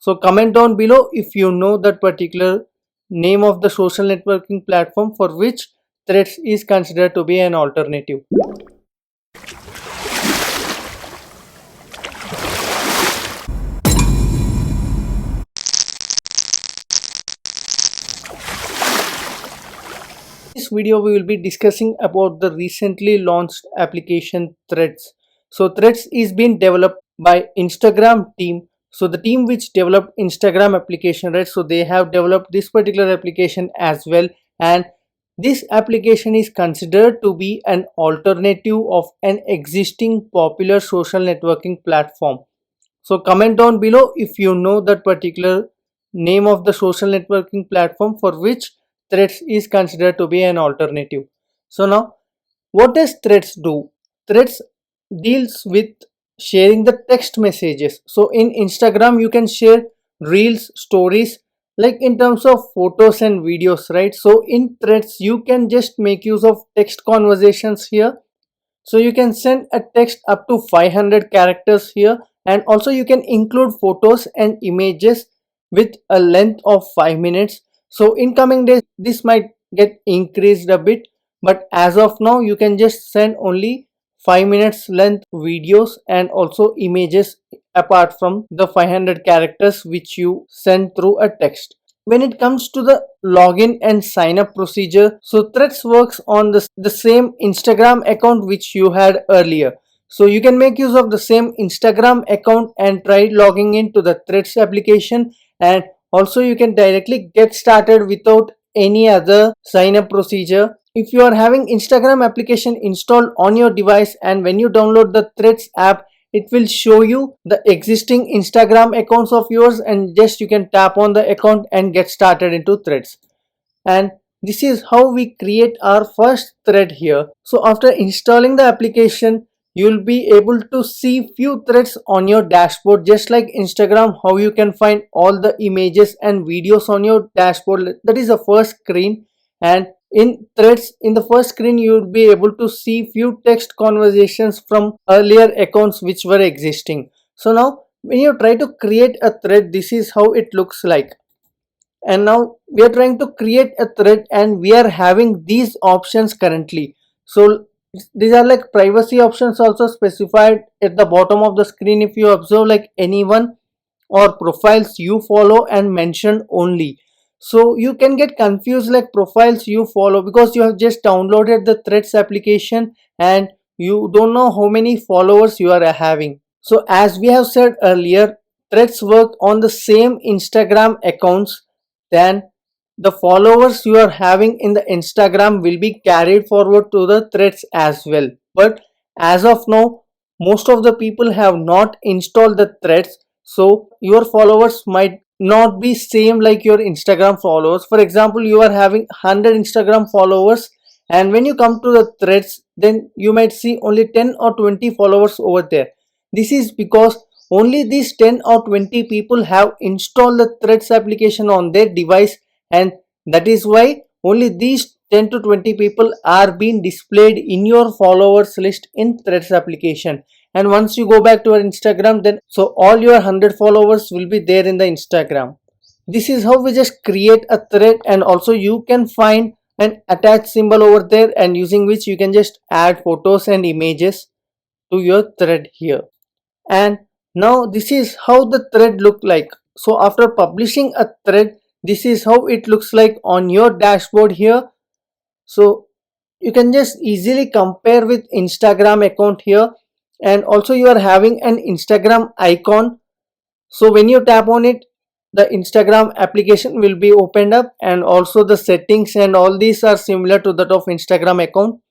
So comment down below if you know that particular name of the social networking platform for which Threads is considered to be an alternative. In this video we will be discussing about the recently launched application Threads. So Threads is being developed by Instagram team. So the team which developed Instagram application, right? So they have developed this particular application as well, and this application is considered to be an alternative of an existing popular social networking platform. So comment down below if you know that particular name of the social networking platform for which Threads is considered to be an alternative. So now, what does Threads do? Threads deals with sharing the text messages. So in Instagram you can share reels, stories, like in terms of photos and videos, right? So in Threads you can just make use of text conversations here. So you can send a text up to 500 characters here, and also you can include photos and images with a length of 5 minutes. So in coming days this might get increased a bit, but as of now you can just send only 5 minutes length videos and also images apart from the 500 characters which you send through a text. When it comes to the login and sign up procedure, so Threads works on the same Instagram account which you had earlier. So you can make use of the same Instagram account and try logging into the Threads application, and also you can directly get started without any other sign up procedure. If you are having Instagram application installed on your device, and when you download the Threads app, it will show you the existing Instagram accounts of yours, and just you can tap on the account and get started into Threads. And this is how we create our first thread here. So after installing the application, you'll be able to see few threads on your dashboard, just like Instagram, how you can find all the images and videos on your dashboard. That is the first screen. And in Threads, in the first screen you will be able to see few text conversations from earlier accounts which were existing. So now when you try to create a thread, this is how it looks like. And now we are trying to create a thread and we are having these options currently. So these are like privacy options also specified at the bottom of the screen. If you observe, like anyone or profiles you follow and mentioned only. So you can get confused, like profiles you follow, because you have just downloaded the Threads application and you don't know how many followers you are having. So as we have said earlier, Threads work on the same Instagram accounts. Then the followers you are having in the Instagram will be carried forward to the Threads as well. But as of now, most of the people have not installed the Threads, so your followers might not be same like your Instagram followers. For example, you are having 100 Instagram followers, and when you come to the Threads, then you might see only 10 or 20 followers over there. This is because only these 10 or 20 people have installed the Threads application on their device, and that is why only these 10 to 20 people are being displayed in your followers list in Threads application. And once you go back to your Instagram, then so all your 100 followers will be there in the Instagram. This is how we just create a thread, and also you can find an attach symbol over there, and using which you can just add photos and images to your thread here. And now this is how the thread look like. So after publishing a thread, this is how it looks like on your dashboard here. So you can just easily compare with Instagram account here, and also you are having an Instagram icon. So when you tap on it, the Instagram application will be opened up, and also the settings and all these are similar to that of Instagram account.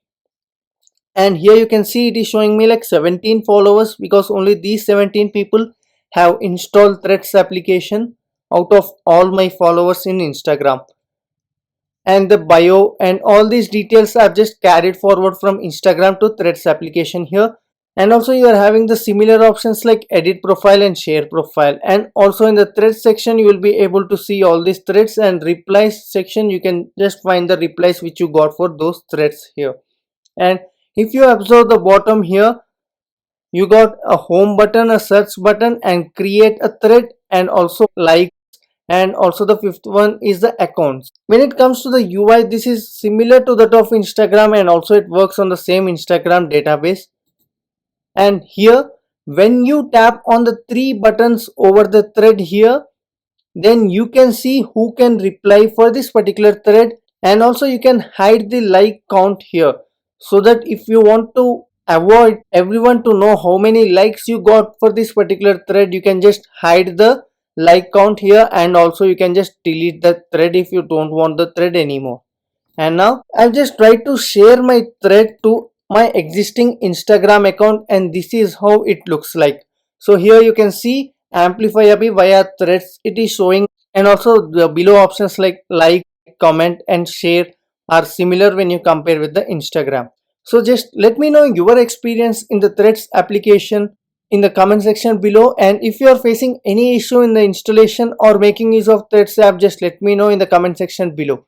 And here you can see it is showing me like 17 followers, because only these 17 people have installed Threads application out of all my followers in Instagram. And the bio and all these details are just carried forward from Instagram to Threads application here. And also you are having the similar options like edit profile and share profile. And also in the threads section you will be able to see all these threads, and replies section you can just find the replies which you got for those threads here. And if you observe the bottom here, you got a home button, a search button, and create a thread, and also like, and also the fifth one is the accounts. When it comes to the UI, this is similar to that of Instagram, and also it works on the same Instagram database. And here, when you tap on the three buttons over the thread here, then you can see who can reply for this particular thread, and also you can hide the like count here, so that if you want to avoid everyone to know how many likes you got for this particular thread, you can just hide the like count here, and also you can just delete the thread if you don't want the thread anymore. And now I've just tried to share my thread to my existing Instagram account, and this is how it looks like. So here you can see amplifyabhi via threads it is showing, and also the below options like, comment and share are similar when you compare with the Instagram. So just let me know your experience in the threads application in the comment section below, and if you are facing any issue in the installation or making use of threads app, just let me know in the comment section below.